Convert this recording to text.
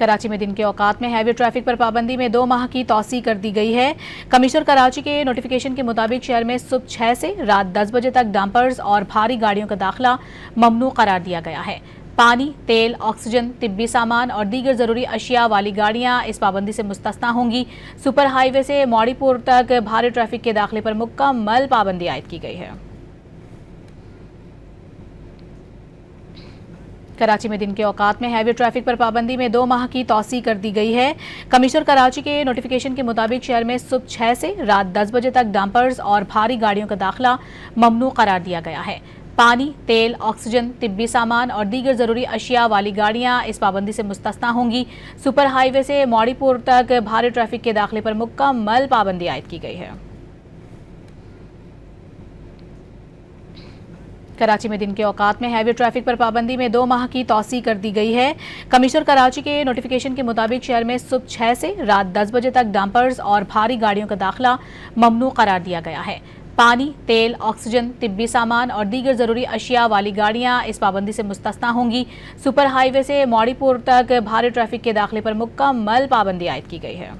कराची में दिन के औकात में हैवी ट्रैफिक पर पाबंदी में 2 माह की तौसी कर दी गई है। कमिश्नर कराची के नोटिफिकेशन के मुताबिक शहर में सुबह 6 से रात 10 बजे तक डंपर्स और भारी गाड़ियों का दाखिला ममनू करार दिया गया है। पानी, तेल, ऑक्सीजन, तिब्बी सामान और दीगर जरूरी अशिया वाली गाड़ियां इस पाबंदी से मुस्तस्ना होंगी। सुपर हाईवे से मौड़ीपुर तक भारी ट्रैफिक के दाखिले पर मुकम्मल पाबंदी आयद की गई है। कराची में दिन के औकात में हैवी ट्रैफिक पर पाबंदी में 2 माह की तौसी कर दी गई है। कमिश्नर कराची के नोटिफिकेशन के मुताबिक शहर में सुबह 6 से रात 10 बजे तक डंपर्स और भारी गाड़ियों का दाखिला ममनू करार दिया गया है। पानी, तेल, ऑक्सीजन, तिब्बी सामान और दीगर जरूरी अशिया वाली गाड़ियां इस पाबंदी से मुस्तस्ना होंगी। सुपर हाईवे से मौड़ीपुर तक भारी ट्रैफिक के दाखिले पर मुकम्मल पाबंदी आयद की गई है। कराची में दिन के औकात में हैवी ट्रैफिक पर पाबंदी में 2 माह की तौसी कर दी गई है। कमिश्नर कराची के नोटिफिकेशन के मुताबिक शहर में सुबह 6 से रात 10 बजे तक डंपर्स और भारी गाड़ियों का दाखिला ममनू करार दिया गया है। पानी, तेल, ऑक्सीजन, तिब्बी सामान और दीगर जरूरी अशिया वाली गाड़ियां इस पाबंदी से मुस्तस्ना होंगी। सुपर हाईवे से मौड़ीपुर तक भारी ट्रैफिक के दाखिले पर मुकम्मल पाबंदी आयद की गई है।